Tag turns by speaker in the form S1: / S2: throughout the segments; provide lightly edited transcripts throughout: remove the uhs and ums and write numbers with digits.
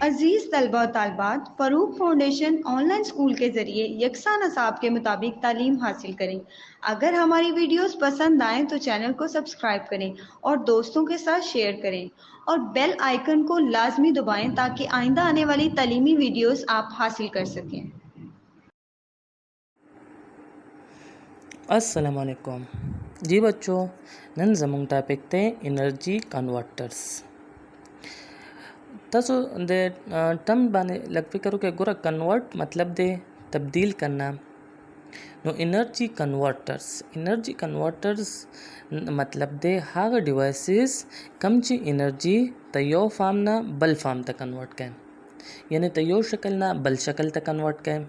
S1: अजीज़ तलबा और तालबात, फ़रूक फाउंडेशन ऑनलाइन स्कूल के ज़रिए यकसा नसाब के मुताबिक तालीम हासिल करें। अगर हमारी वीडियोस पसंद आएँ तो चैनल को सब्सक्राइब करें और दोस्तों के साथ शेयर करें और बेल आइकन को लाजमी दबाएं ताकि आइंदा आने वाली तालीमी वीडियोस आप हासिल कर सकें।
S2: अस्सलामुअलैकुम जी बच्चों, नन जमुंग टॉपिक ते एनर्जी कन्वर्टर्स तसो दे टर्म बाने लग फिकरो के गोरा कन्वर्ट मतलब दे तब्दील करना। नो एनर्जी कन्वर्टर्स मतलब दे हाग डिवाइसेस कम ची एनर्जी तयो फार्म ना बल फार्म तक कन्वर्ट करें, यानी तयो शक्ल ना बल शक्ल तक कन्वर्ट करें।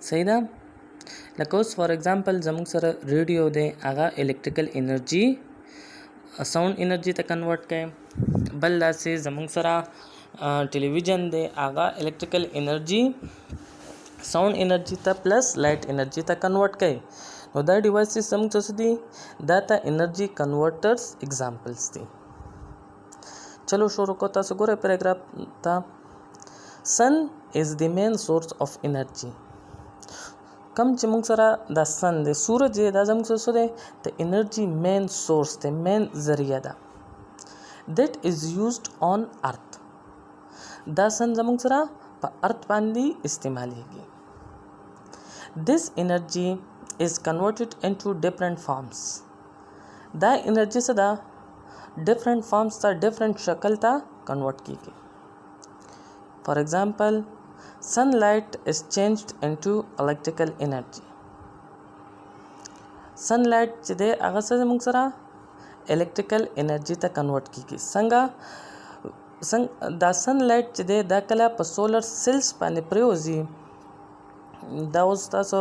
S2: सही ना? लकोस फॉर एग्जांपल जमुंग सर रेडियो दे आगा इलेक्ट्रिकल एनर्जी साउंड एनर्जी तक कन्वर्ट करें। बल्ला से जमुंग सरा टेलीविजन दे आगा इलेक्ट्रिकल एनर्जी साउंड एनर्जी तक प्लस लाइट एनर्जी तक कन्वर्ट करें। नो द डिवाइसेस जमुंग चसदी दाता एनर्जी कन्वर्टर्स एग्जांपल्स दी। चलो शुरू को तासो गोरे पैराग्राफ था। Sun is the main source of energy. कम चिमुंग सरा द सन दे सूरज दे दा जमुंग सो दे द एनर्जी मेन सोर्स दे मेन जरिया दा that is used on earth। द सन जमुंग सरा प अर्थ पांदी इस्तेमालेगी। This energy is converted into different forms। द एनर्जी से दा different forms ता different शक्ल ता कन्वर्ट की गई। For example, sunlight is changed into electrical energy। sunlight चिदे आगा से जमुंग सरा इलेक्ट्रिकल एनर्जी तक कन्वर्ट की गई। द सनलाइट चिदे दा कला प सोलर सेल्स पाने प्रयोजी दा उस्ता सो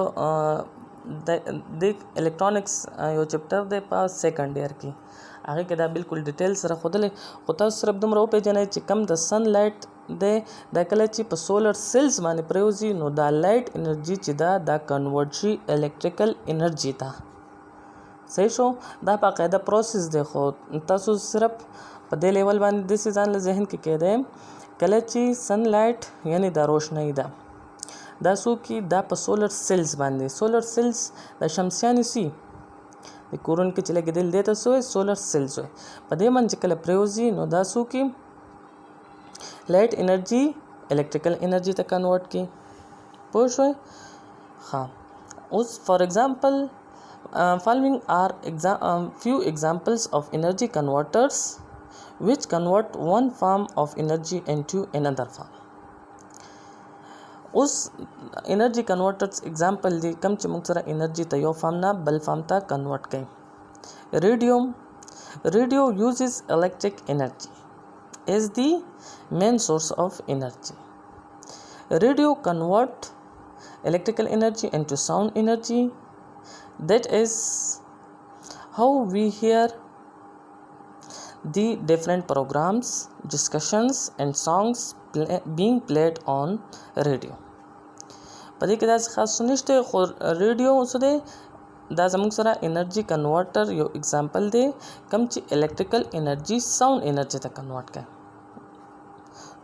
S2: देख इलेक्ट्रॉनिक्स यो चैप्टर दे पास सेकंड ईयर की आगे के दा बिल्कुल डिटेल्स रख खुदले होता सिर्फ तुम रो पे जने च कम द सनलाइट दे दा कला ची प सोलर सेल्स माने प्रयोजी नो दा लाइट एनर्जी चिदा दा कन्वर्ट इलेक्ट्रिकल एनर्जी ता। सही शो दा बाकायदा प्रोसेस देखो तासो सिर्फ पदे लेवल बान दिस जान ले जहन के कह दे कलची सनलाइट यानी दा रोशनाई दा सू की दा प सोलर सेल्स बांधे सोलर सेल्स दा शमसियानी सी कुरन के चले गिदिल देता सो सोलर सेल्स हो पदे मन चकल प्रयोजी नो दा सू की लाइट एनर्जी इलेक्ट्रिकल एनर्जी तक कन्वर्ट की पुश हो। हाँ उस for example following are few examples of energy converters which convert one form of energy into another form। उस एनर्जी कन्वर्टर्स एग्जांपल दी कम चिमुक सरा एनर्जी तयो फार्म ना बल फार्म ता कन्वर्ट करें। Radio uses electric energy as the main source of energy। Radio convert electrical energy into sound energy। That is how we hear the different programs, discussions and songs being played on radio। पदी के दास खास सुनिश्ते रेडियो उसदे दा जमुंग सरा energy converter यो एग्जांपल दे कम ची electrical energy sound energy तक कन्वर्ट कर।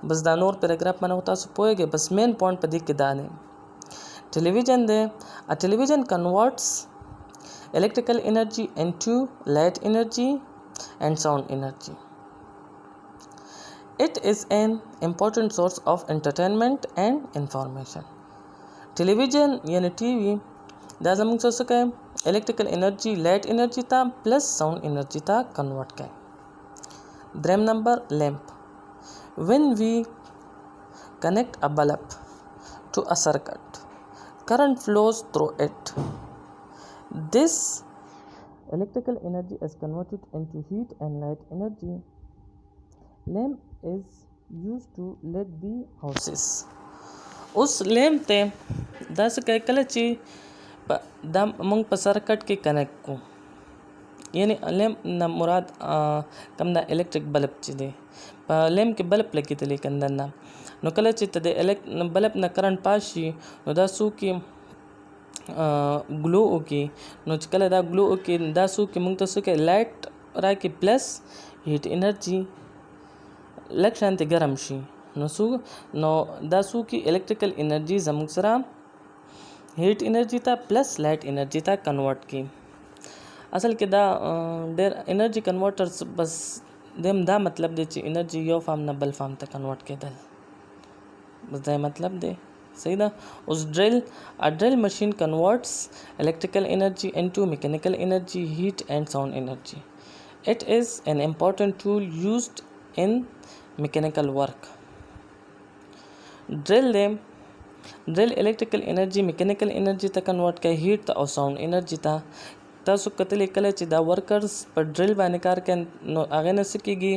S2: बस दा नोर पैराग्राफ मना होता सो पोएगे बस मेन पॉइंट पदी के दाने टेलीविजन दे a television converts electrical energy into light energy and sound energy। It is an important source of entertainment and information। Television यानी टीवी दा जमुंग सो सके इलेक्ट्रिकल एनर्जी लाइट एनर्जी ता प्लस साउंड एनर्जी ता कन्वर्ट कर। ड्रेम number lamp when we connect a bulb to a circuit current flows through it। This electrical energy is converted into heat and light energy। Lamp is used to light the houses। उस लैंप ते दस कह कलची दम मंग पसरकट के कनेक्ट को यानी लैंप न मुराद कम दा इलेक्ट्रिक बल्ब चिदे लैंप के बल्ब लगी तले कंदन ना नो कलची तदे बल्ब न करंट पाशी नो दा सू की ग्लो ओके नो चकल दा ग्लो ओके दा सू के मंग तो सू के लाइट रा के plus heat energy لږ شانتې ګرم شي نو دا څو کې الکتریکل انرجي زموږ سره هیټ انرجي ته پلس لایټ انرجي ته کنورټ کی. اصل کې دا ډېر انرجي کنورټرز بس دیم دا مطلب دی چې انرجي یو فارم نه بل فارم ته کنورټ کېدل، بس دا مطلب دی. صحیح ده. اوس ډریل ماشین کنورټس electrical energy into mechanical energy, heat and sound energy. It is an important tool used in mechanical work. drill electrical energy mechanical energy ته کنورټ کوي، هیټ ته او ساوند انرجي ته. تاسو کتلې کله چې دا ورکرز په ډریل باندې کار کوي نو هغه نه څه کېږي،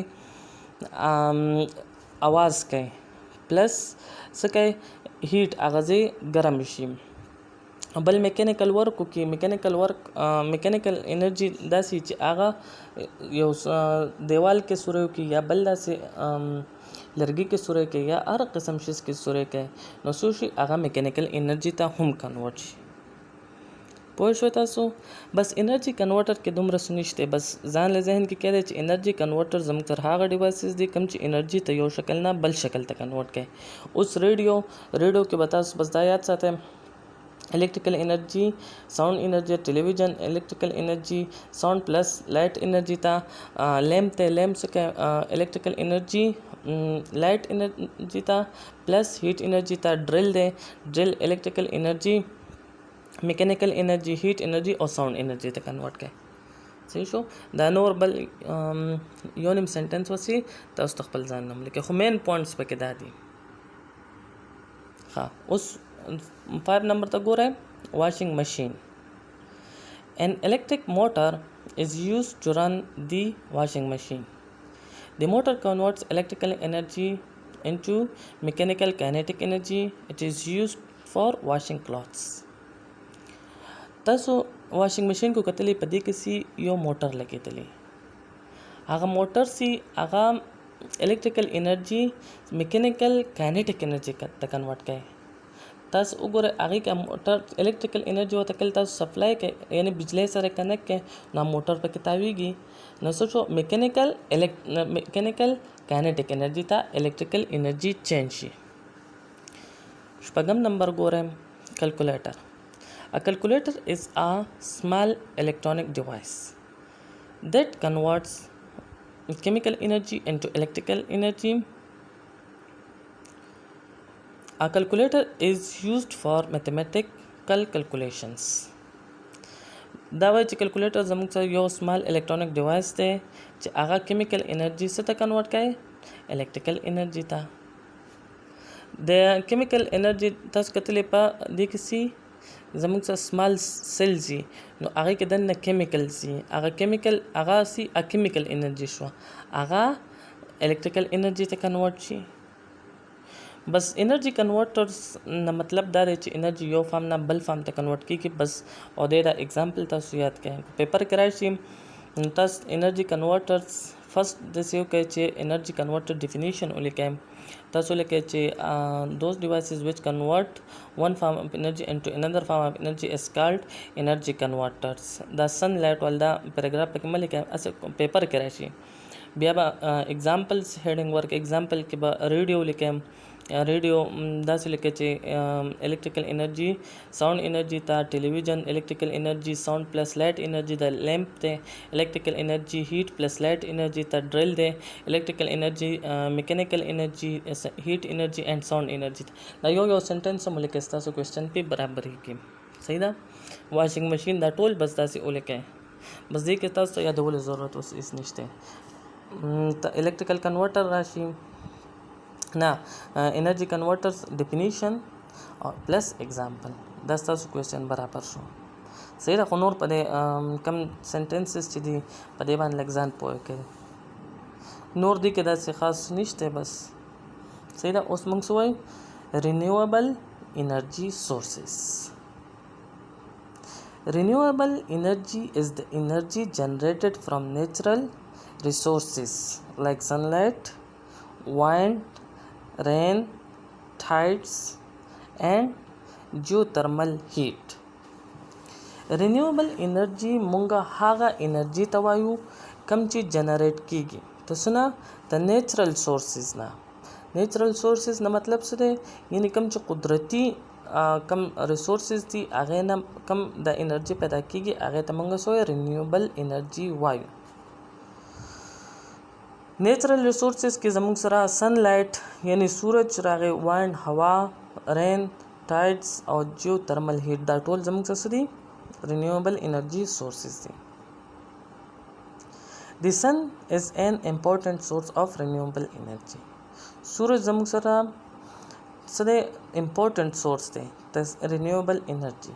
S2: اواز کوي پلس څه کوي، هیټ هغه ځای ګرم شي. بل میکانیکل ورک کې میکانیکل انرجي داسې چې هغه یو دیوال کې سوریو کې یا بل داسې لرګي کې سوری کې یا هر قسم شیز کې سوری کې نو څه شي هغه میکانیکل انرجي ته هم کنورټ شي. پوه شو تاسو؟ بس انرجي کنورټر کې دومره سنشته، بس ځان له ذهن کې کېده چې انرجي کنورټر زموږ تر هغه ډیوایسز دي کوم چې انرجي ته یو شکل نه بل شکل ته کنورټ کوي. اوس ریډیو کې به تاسو بس دا یاد ساتئ، electrical energy sound energy television electrical energy sound plus light energy ta lamp se electrical energy light energy ta plus heat energy ta drill electrical energy mechanical energy heat energy or sound energy ta convert kai. صحیح شو. دا نور بل یو نیم سنټنس وسی تاسو خپل ځان نوم لیکه، خو مین پوینټس پکې دا دي. ها اوس 5 نمبر ته ګورئ. washing machine. An electric motor is used to run the washing machine. The motor converts electrical energy into mechanical kinetic energy. It is used for washing clothes. تاسو واشنګ ماشین کو کتلې په دې کې سي یو موټر لګېدلې، هغه موټر سي هغه electrical energy mechanical kinetic energy ته کنورټ کوي. تاسو وګورئ هغه کې موټر الیکټریکل انرژي وته کله تاسو سپلای کوي یعنی بجلی سره کنیکټ کوي نو موټر پکې تاویږي نو څه میکانیکل کینیټیک انرژي ته الیکټریکل انرژي چینج شي. شپږم نمبر ګورئ کیلکولیټر. A calculator is a small electronic device that converts chemical energy into electrical energy. A calculator is used for mathematical calculations. دا وایي چې کیلکولیټر زموږ سره یو سمال الیکټرونیک ډیوایس دی چې هغه کیمیکل انرژي څه ته کنورټ کوي، الیکټریکل انرژي ته. د کیمیکل انرژي تاسو کتلې په دې کې سي زموږ سره سمال سیلز دي نو هغه کې دنه کیمیکل سي، هغه کیمیکل هغه سي ا کیمیکل انرژي شو هغه الیکټریکل انرژي ته کنورټ شي. بس انرژي کنورټرز نه مطلب دا دی چې انرژي یو فارم نه بل فارم ته کنورټ کیږي بس. او دا اگزامپل تاسو یاد کړئ پیپر کې راشي تاسو انرژي کنورټرز فرست د سیو کې چې انرژي کنورټر ډیفینیشن ولیکئ. تاسو لیکئ چې those devices which convert one form of energy into another form of energy is called energy converters. دا sunlight ول دا پیراګراف پکې ملیکئ اس پیپر کې راشي. بیا به اگزامپلز هیډینګ ورک اگزامپل کې به ریډیو لیکم. ریډیو داسې لیکه چې الیکټریکل انرژي ساوند انرژي ته، ټلویزیون الیکټریکل انرژي ساوند پلس لایټ انرژي د لیمپ ته، الیکټریکل انرژي هیټ پلس لایټ انرژي ته، ډریل دی الیکټریکل انرژي میکانیکل انرژي هیټ انرژي اینڈ ساوند انرژي. دا یو سنټنس مو لیکه تاسو کوېسچن په برابر کې. صحیح ده. واشنګ ماشین دا ټول بس داسې ولیکئ، بس دې کې تاسو یادولو ضرورت اوس هیڅ نشته. electrical converter راشي نه انرژي کنورټرز ډیفینیشن پلس اگزامپل دا تاسو کوېسچن برابر شو. صحیح ده. خو نور په کم سنټنسز چې دي په دې باندې لږ ځان پوه کړئ، نور دي کې داسې خاص نشته بس. صحیح ده. اوس موږ څه وایو رینیویبل انرژي سورسز. Renewable energy is the energy generated from natural resources like sunlight, wind, rain, tides, and geothermal heat. Renewable energy مونږه هغه انرژي ته وایو کوم چې جنریټ کیږي ته څه نه د نیچرل سورسز نه. نیچرل سورسز نه مطلب څه دی؟ یعنی کوم چې قدرتي کم ریسورسز دي هغې نه کم د انرژي پیدا کیږي هغې ته موږ څه وایو؟ رینیوبل انرژي وایو. نیچرل ریسورسز کې زموږ سره سن لایټ یعنی سورج راغی، وایند هوا، رین، ټایډز او جیو ترمل هیټ، دا ټول زموږ څه دي؟ رینیوبل انرژي سورسز دي. The sun is an important source of renewable energy. سورج زموږ سره څه دی؟ important source دی د renewable energy.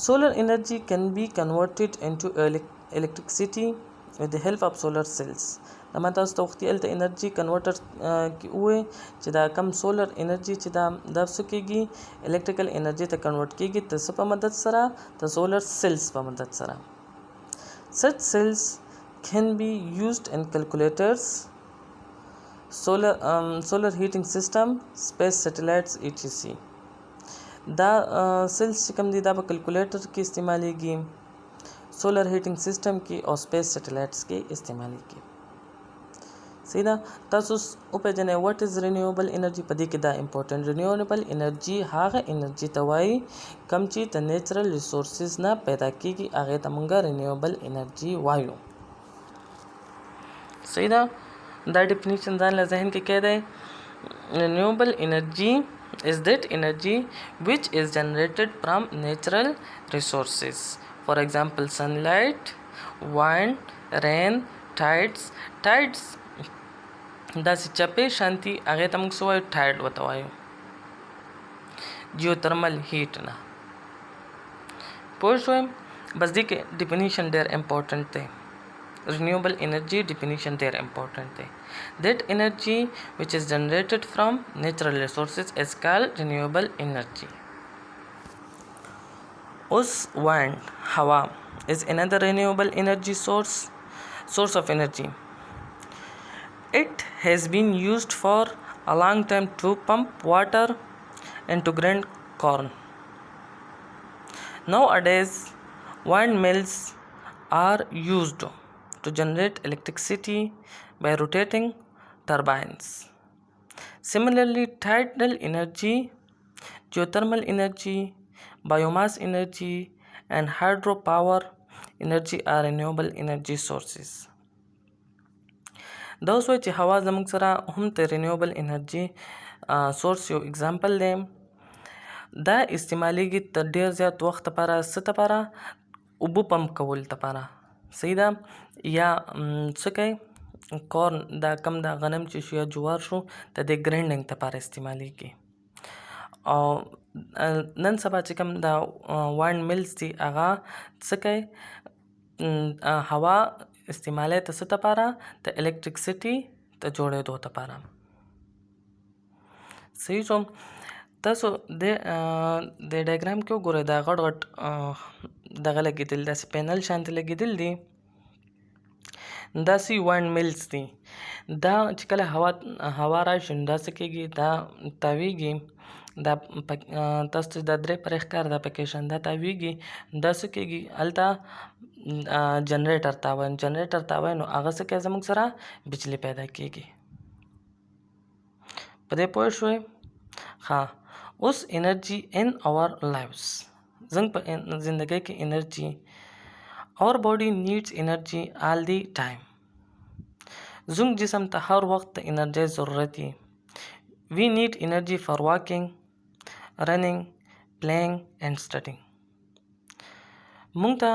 S2: Solar energy can be converted into electricity with the help of solar cells. لما تاسو ته وختي هلته انرژي کنورټر کې ووایي چې دا کم سولر انرژي چې دا څه کېږي؟ الکتریکل انرژي ته کنورټ کېږي د څه په مدد سره؟ د سولر سیلز په مدد سره. Such cells can be used in calculators, solar heating system, space satellites etc. دا سیلز چې کوم دي دا په کلکولیټر کې استعمالیږي، سولر هیټینګ سیسټم کې او سپیس سیټلایټس کې استعمالیږي. صحیح ده؟ تاسو وپېژنئ واټ از رینیوبل انرژي. په دې کې دا امپورټنټ رینیوبل انرژي هغه انرژي ته وایي کوم چې د نیچرل ریسورسز نه پیدا کیږي هغې ته موږ رینیوبل انرژي وایو. صحیح ده؟ دا ډیفینیشن ځان له ذهن کې کېدی. رینیوبل انرژي is that energy which is generated from natural resources. For example, sunlight, wind, rain, tides. Tides داسې چپې شانتي هغې ته موږ څه وایو؟ ټایډ ورته وایو. جیوترمل هیټ نه. پوه شوئ؟ بس دې کې ډیفینیشن ډېر امپورټنټ دی. renewable energy definition there important day. That energy which is generated from natural resources is called renewable energy. Wind, hawa is another renewable energy source of energy. It has been used for a long time to pump water into grind corn. Nowadays windmills are used to generate electricity by rotating turbines. Similarly, tidal energy, geothermal energy, biomass energy and hydropower energy are renewable energy sources. دا اوس وایي چې هوا زموږ سره هم د رینیوبل انرژي سورس یو اگزامپل دی. دا استعمالیږي د ډېر زیات وخت لپاره څه لپاره؟ اوبه پمپ کولو لپاره. صحیح ده؟ یا څه کوي؟ کورن دا کم دا غنم چې شو یا جوار شو د دې ګرینډنګ لپاره استعمالیږي. او نن سبا چې کوم دا وایند ملز دي هغه څه کوي؟ هوا استعمالی ته څه لپاره؟ د الکتریکسټي د جوړېدو لپاره. صحیح شو؟ تاسو د ډایګرام کې وګورئ دا غټ غټ دغه لګېدل داسې پینل شانتې لګېدل دي داسې وایند ملز دي. دا چې کله هوا راشي نو دا څه کېږي؟ دا تاویږي. دا تاسو ته دا درې پرې ښکار دا پکې شان دا تاویږي. دا څه کېږي؟ هلته جنریټر تاووي. جنریټر تاووي نو هغه څه کوي؟ زموږ سره بجلي پیدا کېږي. په دې پوه شوئ؟ ښه. اوس انرژي ان اور لایفز. زموږ په زندګۍ کې انرژي our body needs energy all the time. زموږ جسم ته هر وخت د انرژۍ ضرورت دی. We need energy for walking, running, playing and studying. موږ ته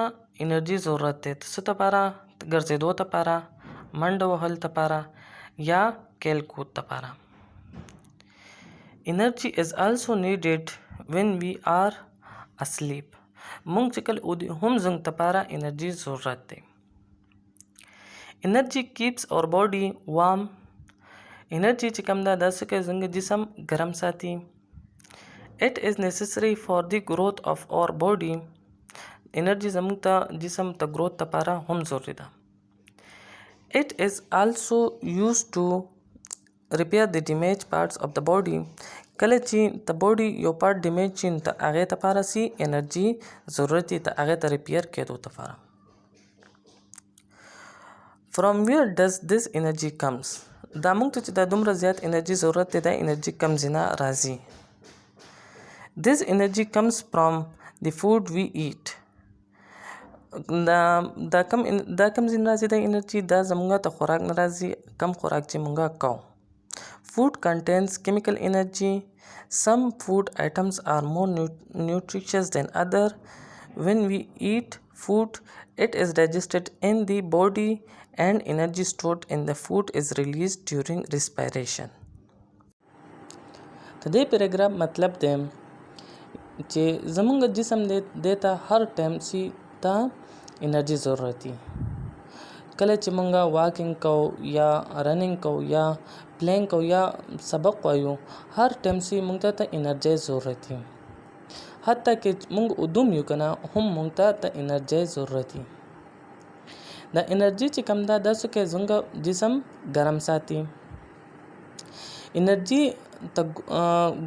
S2: انرژي ضرورت دی څه لپاره؟ ګرځېدو لپاره، منډه وهلو لپاره یا کیل کود لپاره. Energy is also needed when we are asleep. موږ چې کله هم زموږ لپاره انرژي ضرورت دی. Energy keeps our body warm. انرژي چې کوم ده دا څه کوي؟ زموږ جسم ګرم ساتي. It is necessary for the growth of our body. انرژي زموږ ته جسم ته growth لپاره هم ضروري ده. It is also used to repair the damaged parts of the body. کله چې د باډي یو پارټ ډیمیج شي نو د هغې لپاره سي انرژي ضرورت دی د هغې ته ریپیر کېدو لپاره. from where does this energy comes دا موږ ته چې دا دومره زیات انرژي ضرورت دی دا انرژي کم ځای راځي this energy comes from the food we eat دا کم ځای راځي دا انرژي دا زموږ ته خوراک نه راځي کم خوراک چې موږ کوو food contains chemical energy some food items are more nutritious than other when we eat food it is digested in the body and energy stored in the food is released during respiration د دې پیراګراف مطلب دی چې زمونږ جسم دی ته هر ټایم سي ته انرژي ضرورت دی کله چې مونږه واکینګ کوو یا رننګ کوو یا پلینګ کوو یا سبق وایو هر ټایم سي مونږ ته انرژي ضرورت دی حتی که مونږ ودوم یو کنه هم مونږ ته انرژي ضرورت دی دا انرژي چې کم ده دا څه کې زموږ جسم ګرم ساتي انرژي ته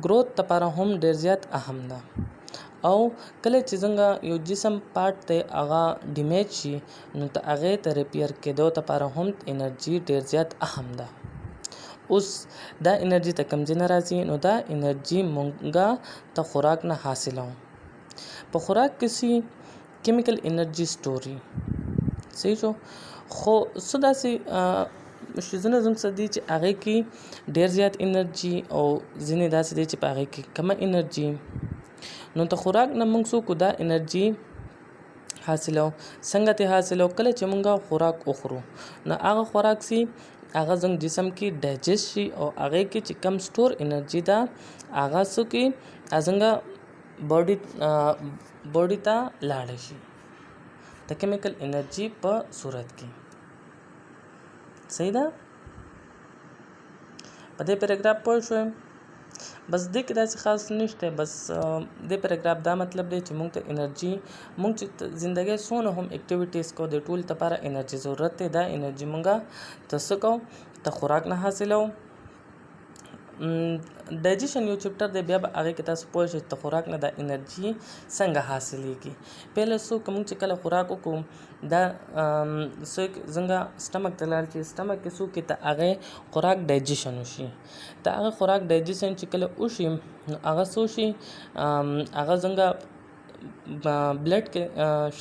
S2: گروث لپاره هم ډیر زیات اهم ده او کله چې څنګه یو جسم پارت ته هغه ډیمیج شي نو ته هغه ته ریپیر کېدو لپاره هم انرژي ډیر زیات اهم ده اوس دا انرژي ته کم ځای نه راځي نو دا انرژي مونږه ته خوراک نه حاصلو په خوراک کې سي کیمیکل انرژي سټوري صحیح شو خو څه داسې شیزونه زموږ څه دي چې هغې کې ډېر زیات انرژي او ځینې داسې دي چې په هغې کې کمه انرژي نو د خوراک نه موږ څوک دا انرژي حاصلو څنګه ته حاصلو کله چې موږ خوراک وخورو نو هغه خوراک سي هغه زموږ جسم کې ډایجست شي او هغې کې چې کم سټور انرژي ده هغه څه کې څنګه باډي ته لاړ شي د کیمیکل انرژي په صورت کې صحیح ده په دې پیراګراف پوه شوئ بس دې کې داسې خاص نشته بس دې پیراګراف دا مطلب دی چې موږ ته انرژي موږ چې زندګۍ څونه هم اکټیویټیز کو د ټول لپاره انرژي ضرورت دی دا انرژي موږ ته څه کوو ته خوراک نه حاصلو ډایجیشن یو چپټر دی بیا به هغې کې تاسو پوه شئ چې خوراک نه دا انرژي څنګه حاصلېږي پهله څو که موږ چې کله خوراک وکړو دا څنګه سټمک ته لاړ چې سټمک کې څو کې ته هغې خوراک ډایجیشن وشي د هغه خوراک ډایجیشن چې کله وشي نو هغه څه شي هغه څنګه بلډ کې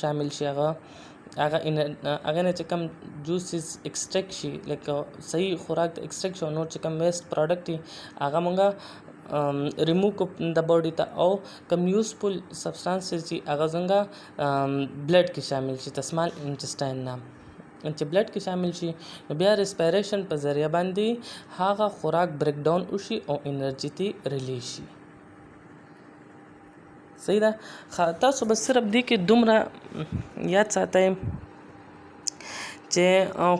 S2: شامل شي هغه نه چې کوم جوسز ایکسټریکټ شي لکه صحیح خوراک د ایکسټریکټ شو نور چې کوم ویسټ پروډکټ دي هغه مونږه ریموو کو د باډي ته او کوم یوزفل سبستانسز دي هغه څنګه بلډ کې شامل شي د سمال انټسټاین نه چې بلډ کې شامل شي بیا ریسپایریشن په ذریعہ باندې هغه خوراک بریک ډاون وشي او انرژي تی ریلیز شي صحیح ده تاسو بس صرف دې کې دومره یاد ساتئ چې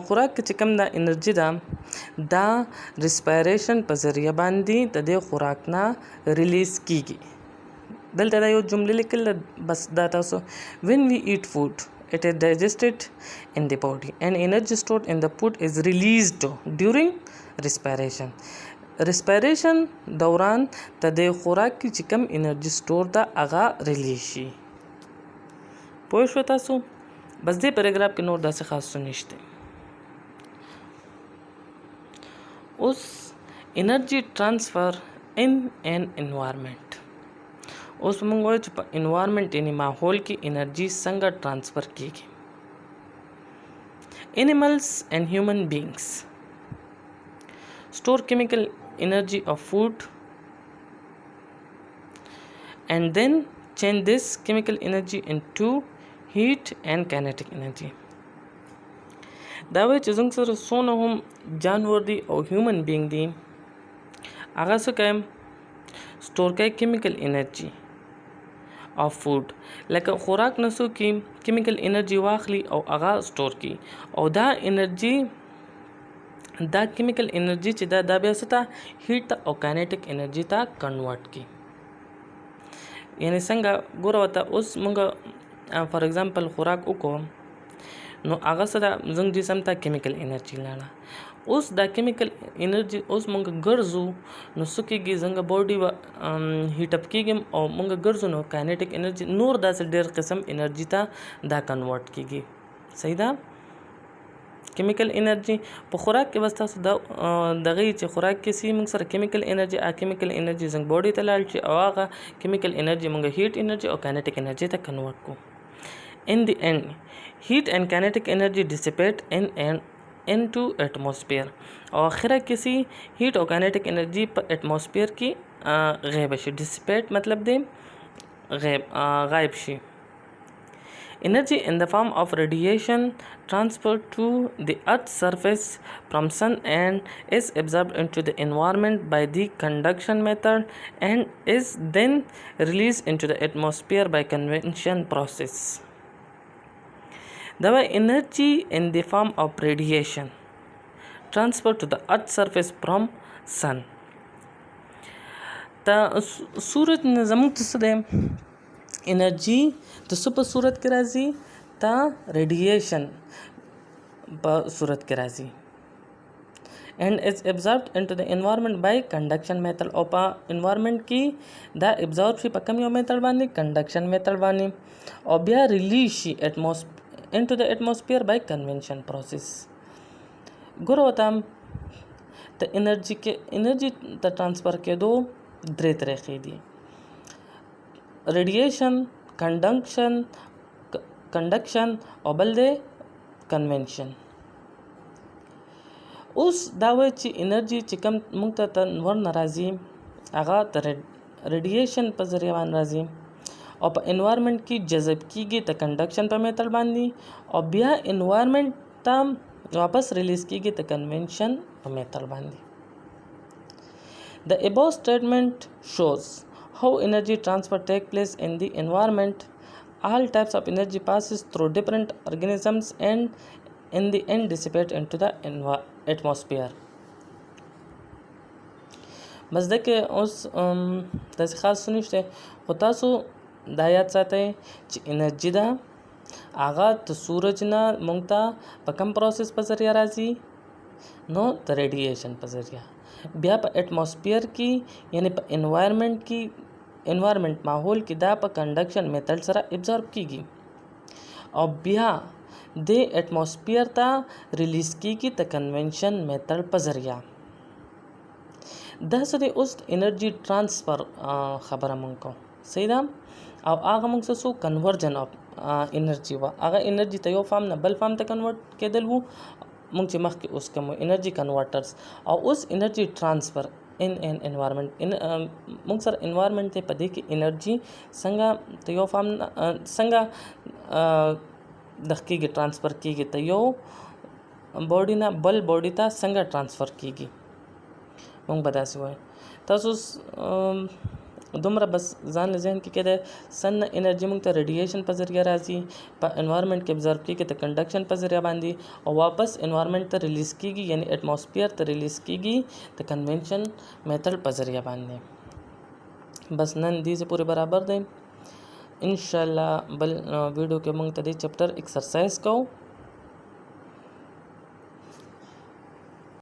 S2: خوراک کې چې کوم دا انرژي ده دا ریسپایریشن په ذریعہ باندې د دې خوراک نه ریلیز کیږي دلته دا یو جمله لیکل بس دا تاسو when we eat food it is digested in the body and energy stored in the food is released during respiration دوران د دې خوراک کې چې کوم انرژي سٹور ده هغه ریلیز شي پوه شو تاسو بس دې پیراګراف کې نور داسې خاص څه نشته اوس انرژي ټرانسفر ان ان انوایرمنٹ اوس موږ وایو چې په انوایرمنٹ یعنی ماحول کې انرژي څنګه ټرانسفر کیږي animals and human beings store chemical energy of food and then change this chemical energy into heat and kinetic energy دا وایي چې زموږ سره څونه هم جانور دي او هیومن بینګ دي هغه څه کوي سټور کوي کیمیکل انرژي of food لکه خوراک نسو کې کیمیکل انرژي واخلي او هغه سٹور کی او دا انرژي دا کیمیکل انرژي چې دا بیا څه ته هیټ او کائنټیک انرژي ته کنورټ کی یعنی څنګه ګوره وته اوس موږ فار ایگزامپل خوراک وکړو نو هغه سره زنګ جسم ته کیمیکل انرژي لاړه اوس دا کیمیکل انرژي اوس مونږ ګرځو نو سکیږي زنګ باډي هیټ اپ کیږي او مونږ ګرځو نو کائنټیک انرژي نور داسې ډېر قسم انرژي ته دا کنورټ کیږي صحیح ده کیمیکل انرژي په خوراک کې بس تاسو دغه چې خوراک کې سي موږ سره کیمیکل انرژي کیمیکل انرژي زنګ باډي ته لاړ شي او هغه کیمیکل انرژي موږ هیټ انرژي او کینیټیک انرژي ته کنورټ کو. In the end, heat and kinetic energy dissipate into atmosphere. और आखिर किसी heat और kinetic energy पर atmosphere की गायब she. dissipate मतलब दे गायब she. Energy in the form of radiation transferred to the earth's surface from sun and is absorbed into the environment by the conduction method and is then released into the atmosphere by convection process. The energy in the form of radiation transferred to the earth's surface from sun. تا सूरज ने زموږ څه ده انرژي د څه په صورت کې راځي تا ریډیشن په صورت کې راځي and is absorbed into the environment by conduction method. او په environment کې دا absorb شي په کوم یو میتھډ باندې conduction method باندې او بیا ریلیز شي into the atmosphere by convection process. ګورو تم ته انرژي ته ترانسفر کېدو درې طریقې دي: ریډیشن، کنډکشن او بل دی کنونشن. اوس دا وایي چې انرژي چې کوم موږ ته تنور نه راځي هغه د ریډیشن په ذریعه باندې راځي او په انوایرمنټ کې جذب کیږي د کنډکشن په میتھډ باندې او بیا انوایرمنټ ته واپس ریلیز کیږي د کنونشن په میتھډ باندې. The above statement shows how energy transfer take place in the environment. All types of energy passes through different organisms and in the end dissipate into the atmosphere. بس دکه اوس داسې خاص نشته خو تاسو دا یاد ساتئ چې انرژي ده هغه د سورج نه موږ ته په کوم پروسس په ذریعه راځي نو د ریډیشن په ذریعه بیا په اټماسفیر کې یعنی په انوایرمنټ ماحول کې دا په کنډکشن میتھډ سره ابزورب کیږي او بیا د اټماسفیر ته ریلیز کیږي د کنونشن میتھډ په ذریعه. دا سره اوس انرژي ترانسفر خبره مونږ کو صحیح ده او هغه مونږ څه کنورژن اف انرژي وا هغه انرژي ته یو فارم نه بل فارم ته کنورټ کېدل وو مونږ چې مخکې اوس کوم انرژي کنورټرز او اوس انرژي ترانسفر in an environment مونږ سره انوایرمنټ ته پدې کې انرژي څنګه ته یو فارم څنګه دقیقه ترانسفر کیږي ته یو باډي نه بل باډي ته څنګه ترانسفر کیږي مونږ به داسې وایو. تاسو دومره بس ځان له ذهن کې کېده سن انرژي مونږ ته ریډیشن په ذریعه راځي په انوایرمنټ کې ابزورب کیږي د کنډکشن په ذریعه باندې او واپس انوایرمنټ ته ریلیز کیږي یعنی اټماسفیر ته ریلیز کیږي د کنونشن میتھډ په ذریعه باندې. بس نن دې سے پورې برابر دی ان شاء الله بل ویډیو کې مونږ ته دې چپټر ایکسرسایز کوو.